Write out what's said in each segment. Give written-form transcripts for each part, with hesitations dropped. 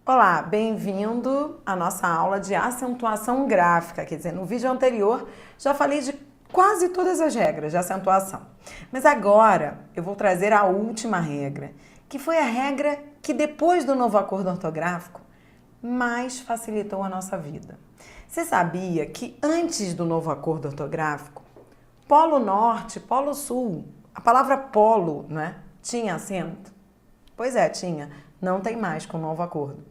Olá, bem-vindo à nossa aula de acentuação gráfica. Quer dizer, no vídeo anterior já falei de quase todas as regras de acentuação. Mas agora eu vou trazer a última regra, que foi a regra que depois do novo acordo ortográfico mais facilitou a nossa vida. Você sabia que antes do novo acordo ortográfico, Polo Norte, Polo Sul, a palavra polo, né, tinha acento? Pois é, tinha. Não tem mais com o novo acordo.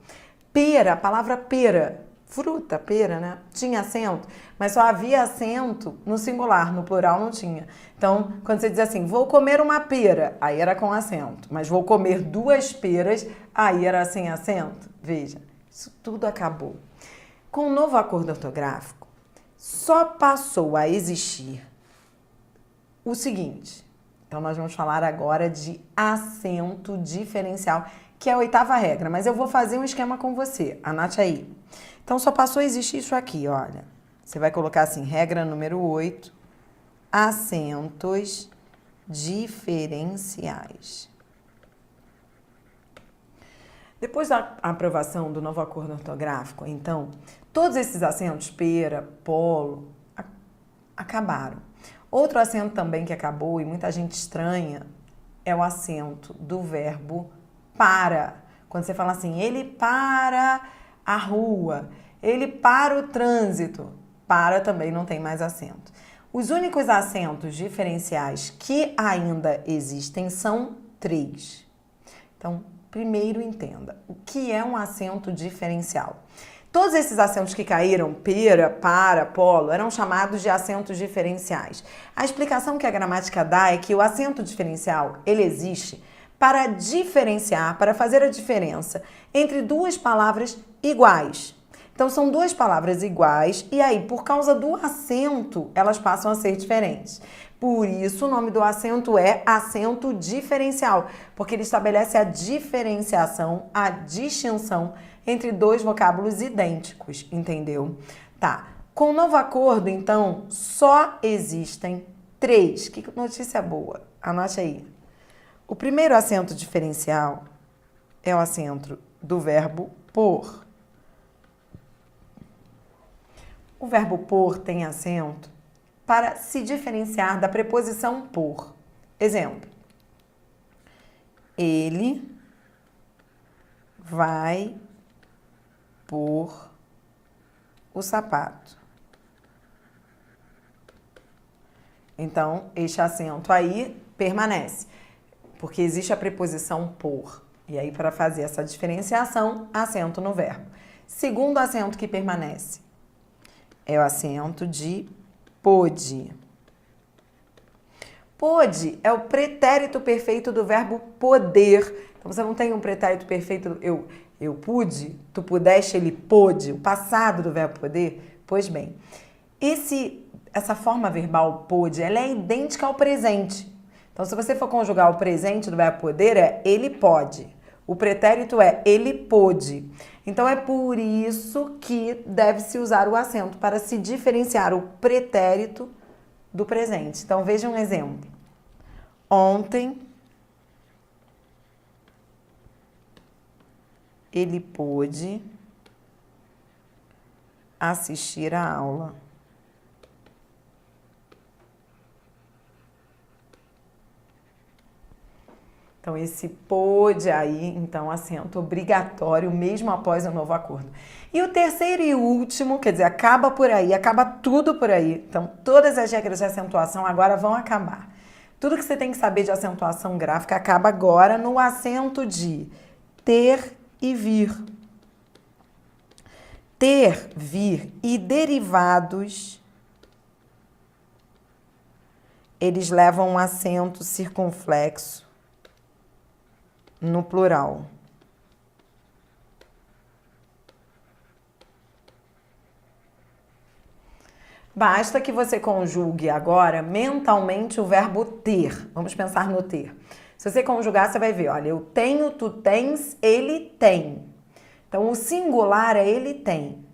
Pera, a palavra pera, fruta, pera, né? Tinha acento, mas só havia acento no singular, no plural não tinha. Então, quando você diz assim, vou comer uma pera, aí era com acento. Mas vou comer 2 peras, aí era sem acento. Veja, isso tudo acabou. Com o novo acordo ortográfico, só passou a existir o seguinte. Então, nós vamos falar agora de acento diferencial, que é a 8ª regra, mas eu vou fazer um esquema com você, anote aí. Então, só passou a existir isso aqui, olha. Você vai colocar assim, regra número 8, acentos diferenciais. Depois da aprovação do novo acordo ortográfico, então, todos esses acentos, pera, polo, acabaram. Outro acento também que acabou e muita gente estranha é o acento do verbo para. Quando você fala assim, ele para a rua, ele para o trânsito, para também não tem mais acento. Os únicos acentos diferenciais que ainda existem são 3. Então, primeiro entenda, o que é um acento diferencial? Todos esses acentos que caíram, pera, para, polo, eram chamados de acentos diferenciais. A explicação que a gramática dá é que o acento diferencial, ele existe para diferenciar, para fazer a diferença entre 2 palavras iguais. Então, são 2 palavras iguais e aí, por causa do acento, elas passam a ser diferentes. Por isso, o nome do acento é acento diferencial, porque ele estabelece a diferenciação, a distinção entre 2 vocábulos idênticos, entendeu? Tá. Com o novo acordo, então, só existem 3. Que notícia boa. Anote aí. O primeiro acento diferencial é o acento do verbo por. O verbo por tem acento para se diferenciar da preposição por. Exemplo. Ele vai por o sapato. Então, este acento aí permanece, porque existe a preposição por. E aí, para fazer essa diferenciação, acento no verbo. Segundo acento que permanece é o acento de pôde. Pôde é o pretérito perfeito do verbo poder. Então, você não tem um pretérito perfeito, eu pude, tu pudeste, ele pôde, o passado do verbo poder. Pois bem, essa forma verbal pôde, ela é idêntica ao presente. Então, se você for conjugar o presente do verbo poder, é ele pode. O pretérito é ele pôde. Então, é por isso que deve-se usar o acento, para se diferenciar o pretérito do presente. Então, veja um exemplo. Ontem, ele pôde assistir a aula. Então, esse pôde aí, então, acento obrigatório, mesmo após o novo acordo. E o terceiro e último, quer dizer, acaba por aí, acaba tudo por aí. Então, todas as regras de acentuação agora vão acabar. Tudo que você tem que saber de acentuação gráfica acaba agora no acento de ter e vir. Ter, vir e derivados, eles levam um acento circunflexo no plural. Basta que você conjugue agora mentalmente o verbo ter. Vamos pensar no ter. Se você conjugar, você vai ver, olha, eu tenho, tu tens, ele tem. Então, o singular é ele tem.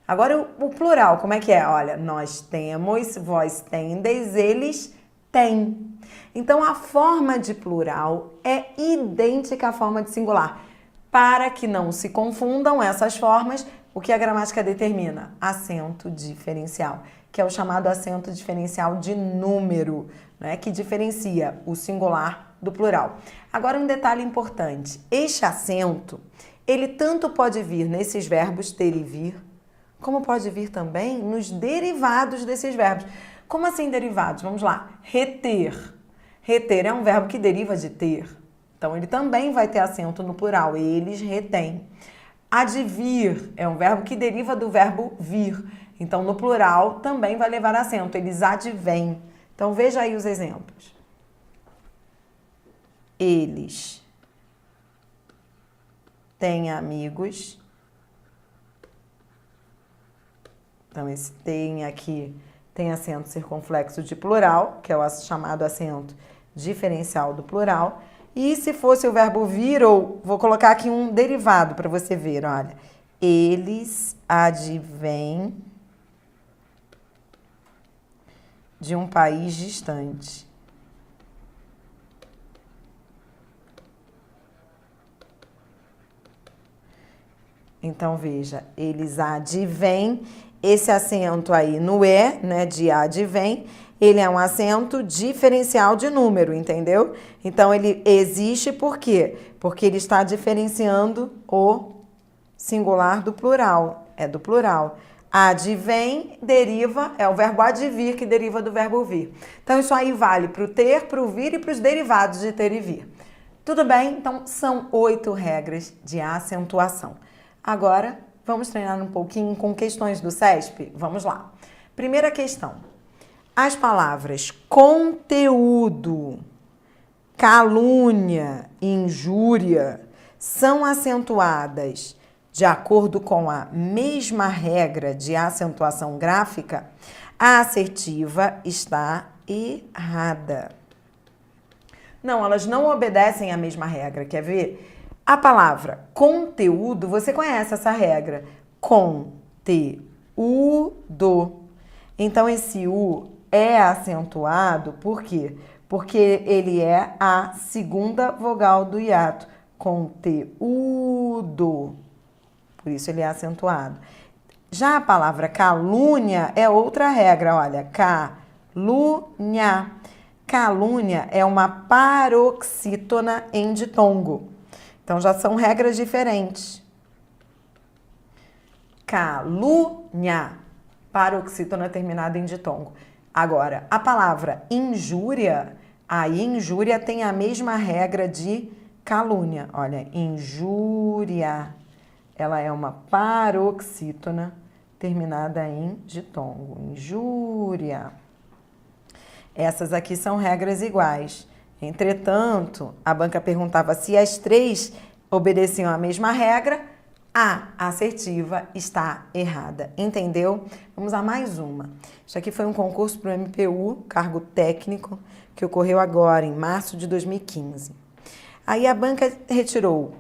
Agora, o plural, como é que é? Olha, nós temos, vós tendes, eles têm. Então, a forma de plural é idêntica à forma de singular. Para que não se confundam essas formas, o que a gramática determina? Acento diferencial, que é o chamado acento diferencial de número, né, que diferencia o singular do plural. Agora, um detalhe importante. Este acento, ele tanto pode vir nesses verbos ter e vir, como pode vir também nos derivados desses verbos. Como assim derivados? Vamos lá. Reter. Reter é um verbo que deriva de ter. Então, ele também vai ter acento no plural. Eles retêm. Advir é um verbo que deriva do verbo vir. Então, no plural, também vai levar acento. Eles advêm. Então, veja aí os exemplos. Eles têm amigos. Então, esse tem aqui tem acento circunflexo de plural, que é o chamado acento diferencial do plural. E se fosse o verbo vir, ou vou colocar aqui um derivado para você ver, olha. Eles advêm de um país distante. Então, veja, eles advêm, esse acento aí no E, né, de advém, ele é um acento diferencial de número, entendeu? Então, ele existe por quê? Porque ele está diferenciando o singular do plural, é do plural. Advém deriva, é o verbo advir que deriva do verbo vir. Então, isso aí vale para o ter, para o vir e para os derivados de ter e vir. Tudo bem? Então, são 8 regras de acentuação. Agora, vamos treinar um pouquinho com questões do CESP? Vamos lá. Primeira questão. As palavras conteúdo, calúnia e injúria são acentuadas de acordo com a mesma regra de acentuação gráfica? A assertiva está errada. Não, elas não obedecem à mesma regra. Quer ver? A palavra conteúdo, você conhece essa regra. Conteúdo. Então, esse U é acentuado, por quê? Porque ele é a segunda vogal do hiato. Conteúdo. Por isso ele é acentuado. Já a palavra calúnia é outra regra, olha. Calúnia. Calúnia é uma paroxítona em ditongo. Então, já são regras diferentes. Calúnia. Paroxítona terminada em ditongo. Agora, a palavra injúria, a injúria tem a mesma regra de calúnia. Olha, injúria, ela é uma paroxítona terminada em ditongo. Injúria. Essas aqui são regras iguais. Entretanto, a banca perguntava se as 3 obedeciam à mesma regra. A assertiva está errada. Entendeu? Vamos a mais uma. Isso aqui foi um concurso para o MPU, cargo técnico, que ocorreu agora, em março de 2015. Aí a banca retirou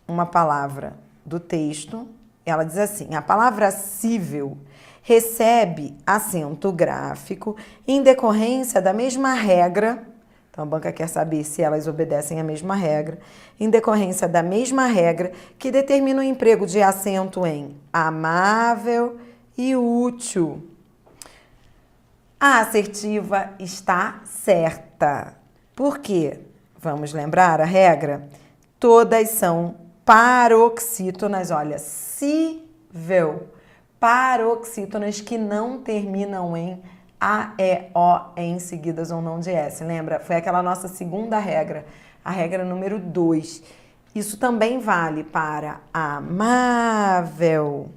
uma palavra do texto. Ela diz assim: a palavra cível recebe acento gráfico em decorrência da mesma regra. Então, a banca quer saber se elas obedecem à mesma regra, em decorrência da mesma regra que determina o emprego de acento em amável e útil. A assertiva está certa. Por quê? Vamos lembrar a regra? Todas são paroxítonas, olha, cível. Paroxítonas que não terminam em A, E, O, em seguidas ou não de S. Lembra? Foi aquela nossa segunda regra, a regra número 2. Isso também vale para amável,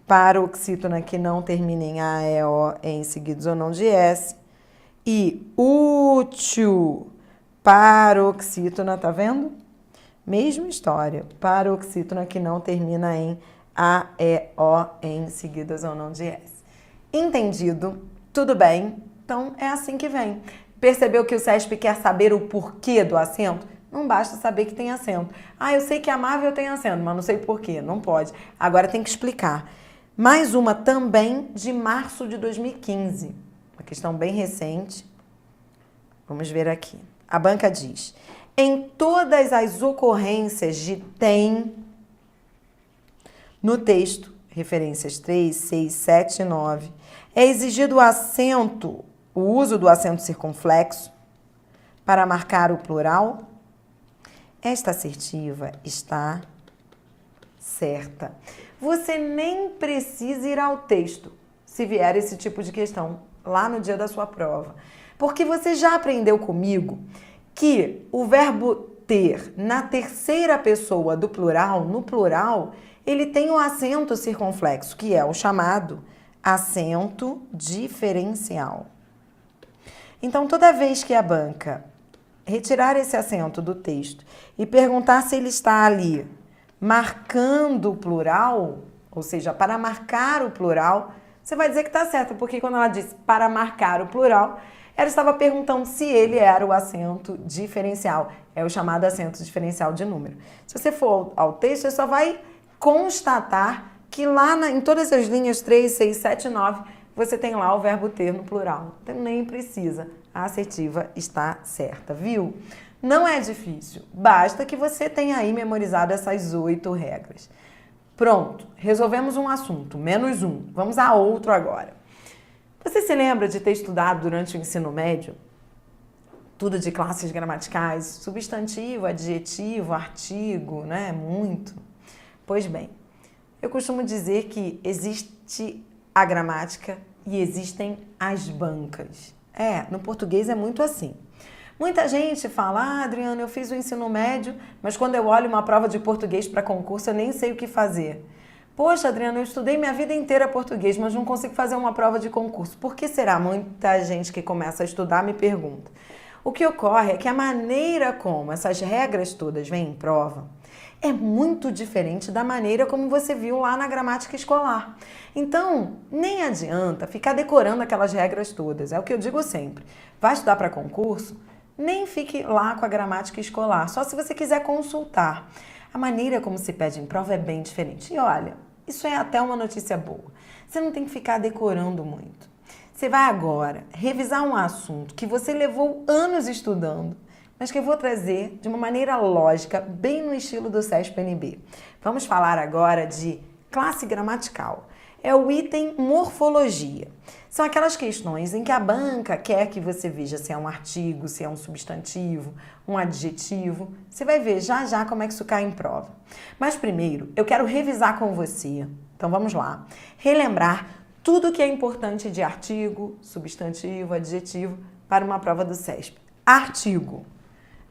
paroxítona que não termina em A, E, O, em seguidos ou não de S. E útil, paroxítona, tá vendo? Mesma história, paroxítona que não termina em A, E, O, em seguidas ou não de S. Entendido? Tudo bem? Então, é assim que vem. Percebeu que o CESP quer saber o porquê do acento? Não basta saber que tem acento. Ah, eu sei que amável tem acento, mas não sei porquê. Não pode. Agora tem que explicar. Mais uma também de março de 2015. Uma questão bem recente. Vamos ver aqui. A banca diz: em todas as ocorrências de tem, No texto, referências 3, 6, 7 e 9, é exigido o uso do acento circunflexo para marcar o plural? Esta assertiva está certa. Você nem precisa ir ao texto se vier esse tipo de questão lá no dia da sua prova. Porque você já aprendeu comigo que o verbo ter na terceira pessoa do plural, no plural, ele tem o acento circunflexo, que é o chamado acento diferencial. Então, toda vez que a banca retirar esse acento do texto e perguntar se ele está ali marcando o plural, ou seja, para marcar o plural, você vai dizer que está certo, porque quando ela disse para marcar o plural, ela estava perguntando se ele era o acento diferencial. É o chamado acento diferencial de número. Se você for ao texto, você só vai constatar que lá em todas as linhas 3, 6, 7 e 9, você tem lá o verbo ter no plural. Então nem precisa. A assertiva está certa, viu? Não é difícil. Basta que você tenha aí memorizado essas 8 regras. Pronto, resolvemos um assunto, menos um. Vamos a outro agora. Você se lembra de ter estudado durante o ensino médio tudo de classes gramaticais, substantivo, adjetivo, artigo, né? Muito. Pois bem, eu costumo dizer que existe a gramática e existem as bancas. No português é muito assim. Muita gente fala, Adriana, eu fiz o ensino médio, mas quando eu olho uma prova de português para concurso, eu nem sei o que fazer. Poxa, Adriana, eu estudei minha vida inteira português, mas não consigo fazer uma prova de concurso. Por que será? Muita gente que começa a estudar me pergunta. O que ocorre é que a maneira como essas regras todas vêm em prova é muito diferente da maneira como você viu lá na gramática escolar. Então, nem adianta ficar decorando aquelas regras todas. É o que eu digo sempre. Vai estudar para concurso? Nem fique lá com a gramática escolar, só se você quiser consultar. A maneira como se pede em prova é bem diferente. E olha, isso é até uma notícia boa. Você não tem que ficar decorando muito. Você vai agora revisar um assunto que você levou anos estudando, mas que eu vou trazer de uma maneira lógica, bem no estilo do SESP-NB. Vamos falar agora de classe gramatical. É o item morfologia. São aquelas questões em que a banca quer que você veja se é um artigo, se é um substantivo, um adjetivo. Você vai ver já já como é que isso cai em prova. Mas primeiro, eu quero revisar com você. Então vamos lá. Relembrar tudo que é importante de artigo, substantivo, adjetivo para uma prova do SESP. Artigo.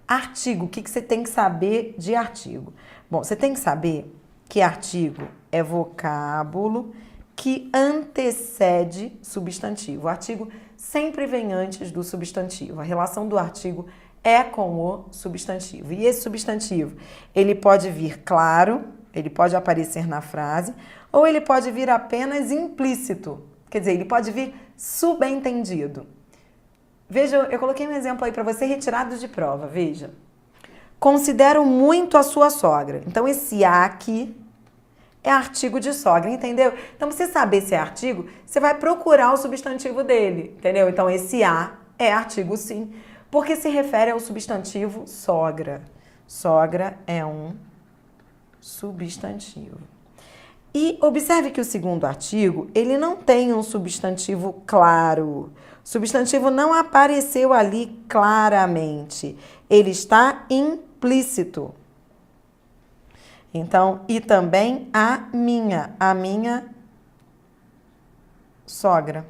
Artigo, o que você tem que saber de artigo? Bom, você tem que saber que artigo é vocábulo que antecede substantivo. O artigo sempre vem antes do substantivo. A relação do artigo é com o substantivo. E esse substantivo, ele pode vir claro, ele pode aparecer na frase, ou ele pode vir apenas implícito. Quer dizer, ele pode vir subentendido. Veja, eu coloquei um exemplo aí para você retirado de prova, veja. Considero muito a sua sogra. Então, esse a aqui é artigo de sogra, entendeu? Então, pra você saber se é artigo, você vai procurar o substantivo dele, entendeu? Então, esse a é artigo sim, porque se refere ao substantivo sogra. Sogra é um substantivo. E observe que o segundo artigo, ele não tem um substantivo claro. O substantivo não apareceu ali claramente. Ele está implícito. Então, e também a minha sogra.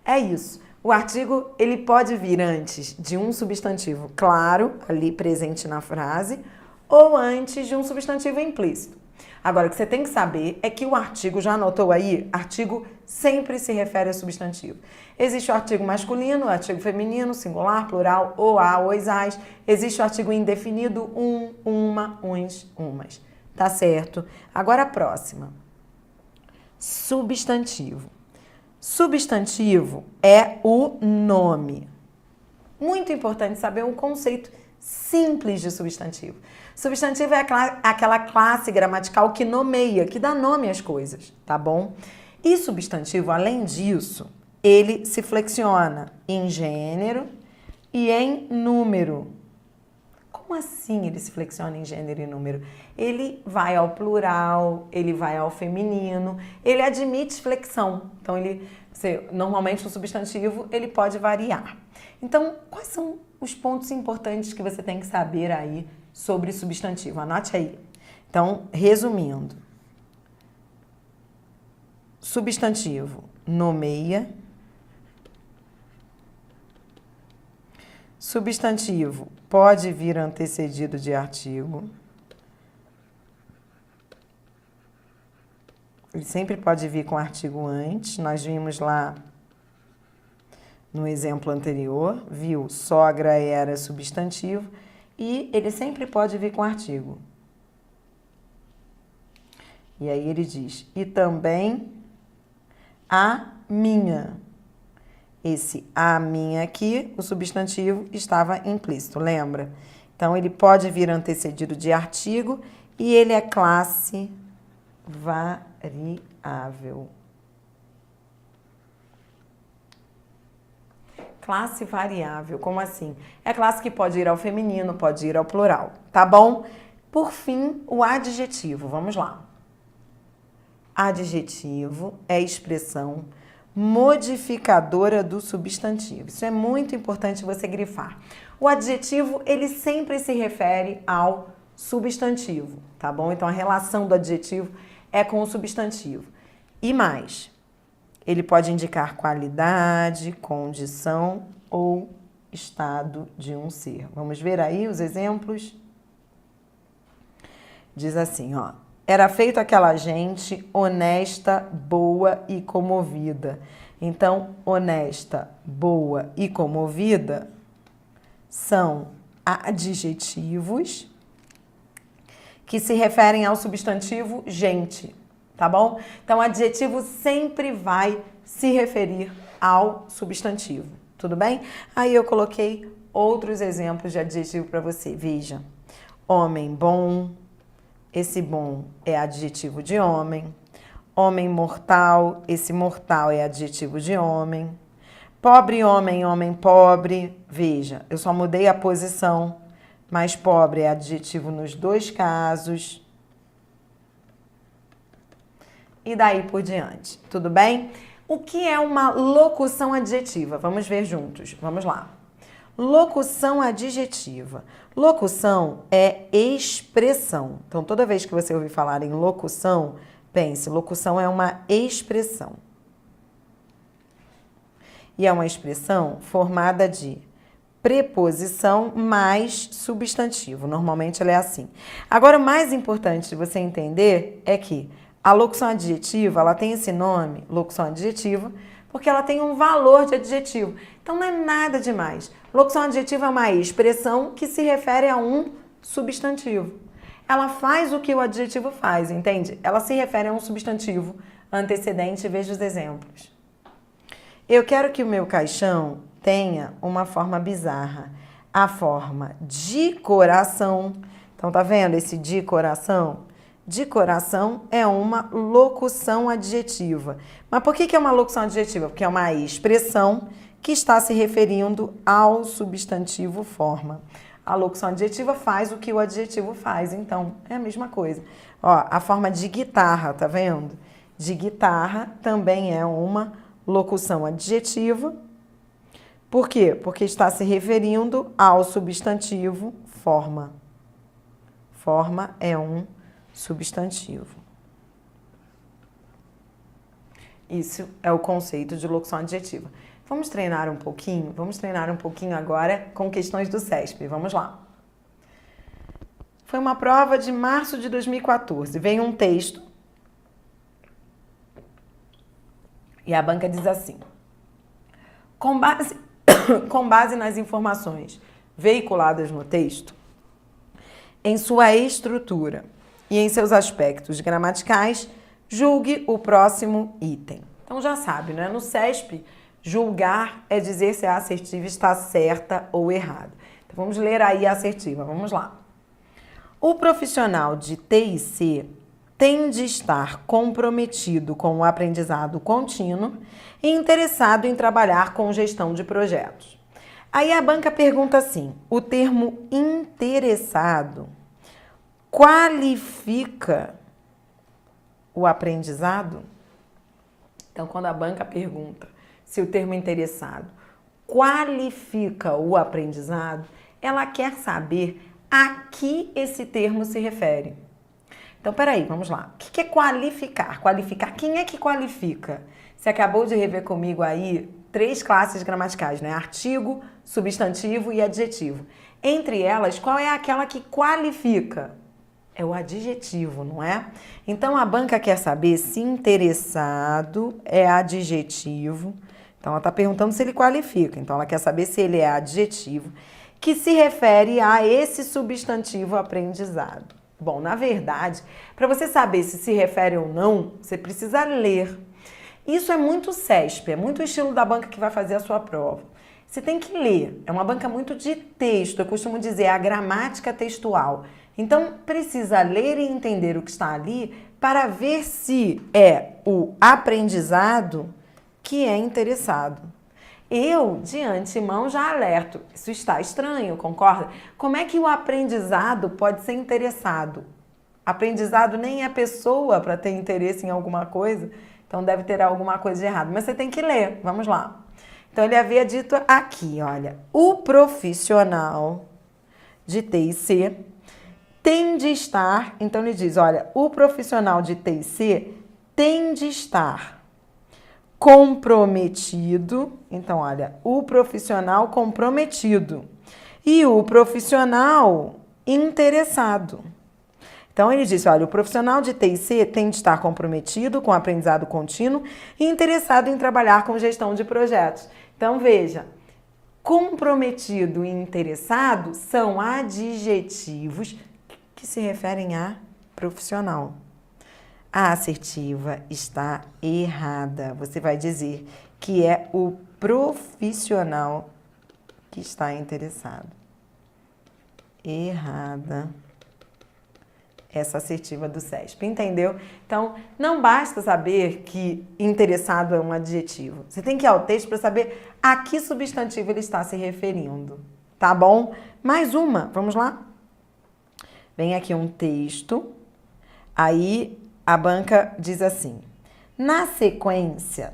É isso. O artigo, ele pode vir antes de um substantivo claro, ali presente na frase, ou antes de um substantivo implícito. Agora, o que você tem que saber é que o artigo, já anotou aí? Artigo sempre se refere a substantivo. Existe o artigo masculino, o artigo feminino, singular, plural, ou a, os, as. Existe o artigo indefinido, um, uma, uns, umas. Tá certo? Agora a próxima. Substantivo. Substantivo é o nome. Muito importante saber um conceito simples de substantivo. Substantivo é aquela classe gramatical que nomeia, que dá nome às coisas, tá bom? E substantivo, além disso, ele se flexiona em gênero e em número. Como assim ele se flexiona em gênero e número? Ele vai ao plural, ele vai ao feminino, ele admite flexão. Então, normalmente o substantivo ele pode variar. Então, quais são os pontos importantes que você tem que saber aí sobre substantivo? Anote aí. Então, resumindo. Substantivo nomeia. Substantivo pode vir antecedido de artigo. Ele sempre pode vir com artigo antes. Nós vimos lá no exemplo anterior, viu? Sogra era substantivo e ele sempre pode vir com artigo. E aí ele diz, e também a minha. Esse a minha aqui, o substantivo estava implícito, lembra? Então, ele pode vir antecedido de artigo e ele é classe variável. Classe variável, como assim? É classe que pode ir ao feminino, pode ir ao plural, tá bom? Por fim, o adjetivo, vamos lá. Adjetivo é expressão modificadora do substantivo. Isso é muito importante você grifar. O adjetivo, ele sempre se refere ao substantivo, tá bom? Então, a relação do adjetivo é com o substantivo. E mais, ele pode indicar qualidade, condição ou estado de um ser. Vamos ver aí os exemplos? Diz assim, ó. Era feito aquela gente honesta, boa e comovida. Então, honesta, boa e comovida são adjetivos que se referem ao substantivo gente, tá bom? Então, adjetivo sempre vai se referir ao substantivo, tudo bem? Aí eu coloquei outros exemplos de adjetivo para você, veja. Homem bom. Esse bom é adjetivo de homem. Homem mortal, esse mortal é adjetivo de homem. Pobre homem, homem pobre. Veja, eu só mudei a posição, mas pobre é adjetivo nos dois casos. E daí por diante, tudo bem? O que é uma locução adjetiva? Vamos ver juntos, vamos lá. Locução adjetiva. Locução é expressão. Então, toda vez que você ouvir falar em locução, pense, locução é uma expressão. E é uma expressão formada de preposição mais substantivo. Normalmente ela é assim. Agora, o mais importante de você entender é que a locução adjetiva, ela tem esse nome, locução adjetiva, porque ela tem um valor de adjetivo. Então, não é nada demais. Locução adjetiva é uma expressão que se refere a um substantivo. Ela faz o que o adjetivo faz, entende? Ela se refere a um substantivo antecedente. Veja os exemplos. Eu quero que o meu caixão tenha uma forma bizarra. A forma de coração. Então, tá vendo esse de coração? De coração é uma locução adjetiva. Mas por que é uma locução adjetiva? Porque é uma expressão que está se referindo ao substantivo forma. A locução adjetiva faz o que o adjetivo faz, então é a mesma coisa. Ó, a forma de guitarra, tá vendo? De guitarra também é uma locução adjetiva. Por quê? Porque está se referindo ao substantivo forma. Forma é um substantivo. Isso é o conceito de locução adjetiva. Vamos treinar um pouquinho? Vamos treinar um pouquinho agora com questões do CESP. Vamos lá. Foi uma prova de março de 2014. Veio um texto e a banca diz assim: com base nas informações veiculadas no texto, em sua estrutura e em seus aspectos gramaticais, julgue o próximo item. Então já sabe, né? No CESP, julgar é dizer se a assertiva está certa ou errada. Então vamos ler aí a assertiva, vamos lá. O profissional de TIC tem de estar comprometido com o aprendizado contínuo e interessado em trabalhar com gestão de projetos. Aí a banca pergunta assim, o termo interessado qualifica o aprendizado? Então, quando a banca pergunta se o termo interessado qualifica o aprendizado, ela quer saber a que esse termo se refere. Então, peraí, vamos lá. O que é qualificar? Qualificar, quem é que qualifica? Você acabou de rever comigo aí 3 classes gramaticais, né? Artigo, substantivo e adjetivo. Entre elas, qual é aquela que qualifica? É o adjetivo, não é? Então, a banca quer saber se interessado é adjetivo. Então, ela está perguntando se ele qualifica. Então, ela quer saber se ele é adjetivo, que se refere a esse substantivo aprendizado. Bom, na verdade, para você saber se se refere ou não, você precisa ler. Isso é muito CESP, é muito o estilo da banca que vai fazer a sua prova. Você tem que ler, é uma banca muito de texto, eu costumo dizer, a gramática textual. Então, precisa ler e entender o que está ali para ver se é o aprendizado que é interessado. Eu, de antemão, já alerto, isso está estranho, concorda? Como é que o aprendizado pode ser interessado? Aprendizado nem é pessoa para ter interesse em alguma coisa, então deve ter alguma coisa de errado. Mas você tem que ler, vamos lá. Então ele havia dito aqui, olha, o profissional de TIC tem de estar, então ele diz, olha, o profissional de TIC tem de estar comprometido, então olha, o profissional comprometido e o profissional interessado. Então ele disse, olha, o profissional de TIC tem de estar comprometido com o aprendizado contínuo e interessado em trabalhar com gestão de projetos. Então veja, comprometido e interessado são adjetivos que se referem a profissional. A assertiva está errada. Você vai dizer que é o profissional que está interessado. Errada. Essa assertiva do CESP, entendeu? Então, não basta saber que interessado é um adjetivo. Você tem que ir ao texto para saber a que substantivo ele está se referindo. Tá bom? Mais uma, vamos lá? Vem aqui um texto, aí a banca diz assim, na sequência,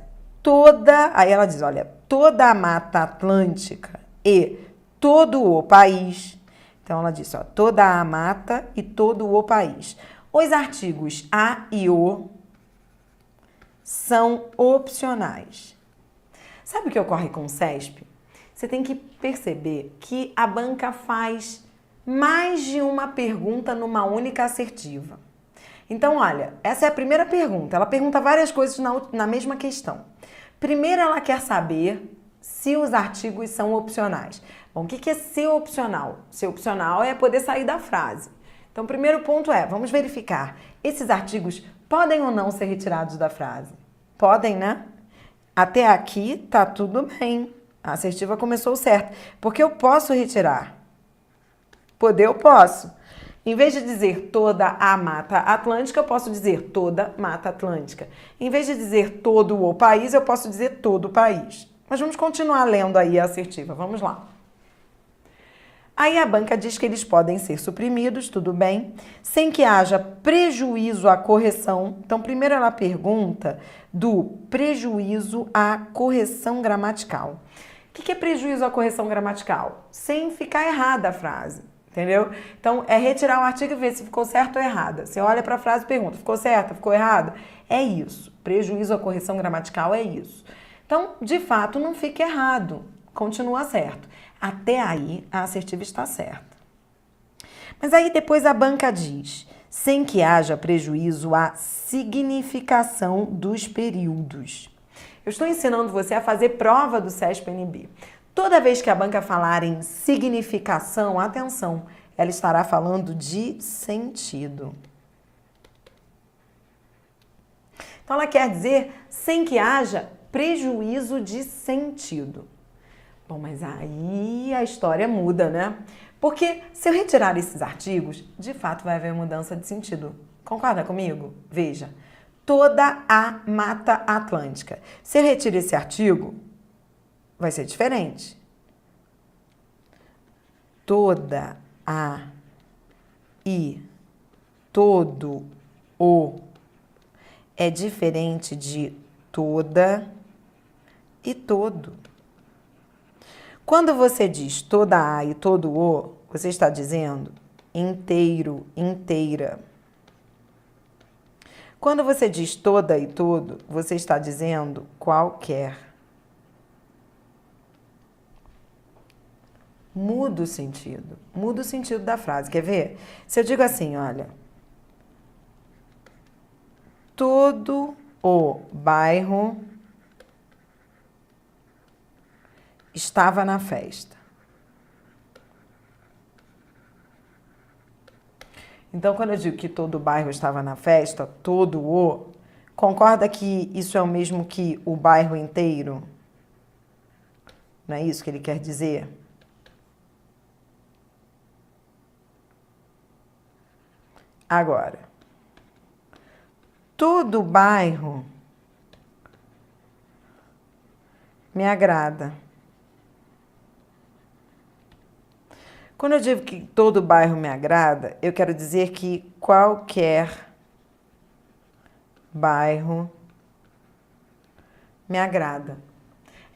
aí ela diz, olha, toda a Mata Atlântica e todo o país, então ela disse, ó, toda a mata e todo o país. Os artigos a e o são opcionais. Sabe o que ocorre com o CESP? Você tem que perceber que a banca faz mais de uma pergunta numa única assertiva. Então, olha, essa é a primeira pergunta. Ela pergunta várias coisas na mesma questão. Primeiro, ela quer saber se os artigos são opcionais. Bom, o que é ser opcional? Ser opcional é poder sair da frase. Então, o primeiro ponto é, vamos verificar, esses artigos podem ou não ser retirados da frase? Podem, né? Até aqui tá tudo bem. A assertiva começou certo, porque eu posso retirar. Poder eu posso. Em vez de dizer toda a Mata Atlântica, eu posso dizer toda Mata Atlântica. Em vez de dizer todo o país, eu posso dizer todo o país. Mas vamos continuar lendo aí a assertiva. Vamos lá. Aí a banca diz que eles podem ser suprimidos, tudo bem, sem que haja prejuízo à correção. Então, primeiro ela pergunta do prejuízo à correção gramatical. O que é prejuízo à correção gramatical? Sem ficar errada a frase. Entendeu? Então, é retirar o artigo e ver se ficou certo ou errada. Você olha para a frase e pergunta, ficou certa, ficou errada? É isso. Prejuízo à correção gramatical é isso. Então, de fato, não fica errado. Continua certo. Até aí, a assertiva está certa. Mas aí depois a banca diz, sem que haja prejuízo à significação dos períodos. Eu estou ensinando você a fazer prova do CESP-NB. Toda vez que a banca falar em significação, atenção, ela estará falando de sentido. Então, ela quer dizer sem que haja prejuízo de sentido. Bom, mas aí a história muda, né? Porque se eu retirar esses artigos, de fato vai haver mudança de sentido. Concorda comigo? Veja, toda a Mata Atlântica. Se eu retiro esse artigo, vai ser diferente. toda a e todo o é diferente de toda e todo. Quando você diz toda a e todo o, você está dizendo inteiro, inteira. Quando você diz toda e todo, você está dizendo qualquer. Muda o sentido da frase. Quer ver? Se eu digo assim, olha, todo o bairro estava na festa. Então, quando eu digo que todo o bairro estava na festa, todo o, concorda que isso é o mesmo que o bairro inteiro? Não é isso que ele quer dizer? Agora, todo o bairro me agrada. Quando eu digo que todo o bairro me agrada, eu quero dizer que qualquer bairro me agrada.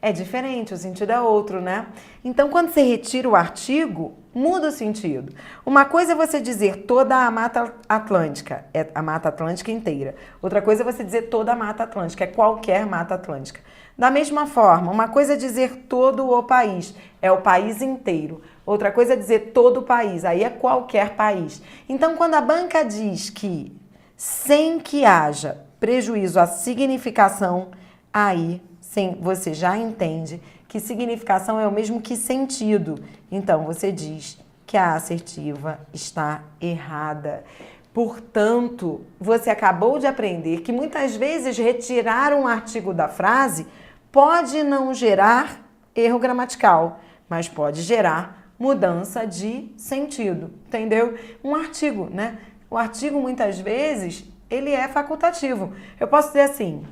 É diferente, o sentido é outro, né? Então, quando você retira o artigo, muda o sentido. Uma coisa é você dizer toda a Mata Atlântica, é a Mata Atlântica inteira. Outra coisa é você dizer toda a Mata Atlântica, é qualquer Mata Atlântica. Da mesma forma, uma coisa é dizer todo o país, é o país inteiro. Outra coisa é dizer todo o país, aí é qualquer país. Então, quando a banca diz que sem que haja prejuízo à significação, aí sim, você já entende que significação é o mesmo que sentido. Então, você diz que a assertiva está errada. Portanto, você acabou de aprender que muitas vezes retirar um artigo da frase pode não gerar erro gramatical, mas pode gerar mudança de sentido, entendeu? Um artigo, né? O artigo, muitas vezes, ele é facultativo. Eu posso dizer assim,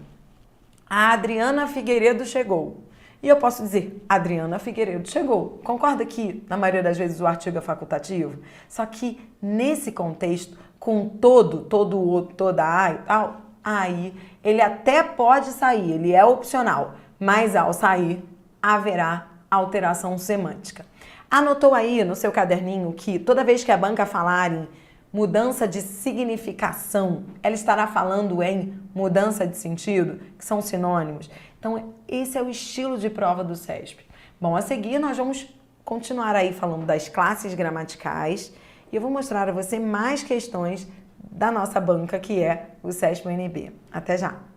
a Adriana Figueiredo chegou. E eu posso dizer, Adriana Figueiredo chegou. Concorda que, na maioria das vezes, o artigo é facultativo? Só que, nesse contexto, com todo o, toda a e tal, aí ele até pode sair, ele é opcional, mas ao sair, haverá alteração semântica. Anotou aí no seu caderninho que toda vez que a banca falar em mudança de significação, ela estará falando em mudança de sentido, que são sinônimos. Então, esse é o estilo de prova do CESP. Bom, a seguir nós vamos continuar aí falando das classes gramaticais e eu vou mostrar a você mais questões da nossa banca, que é o CESP UNB. Até já!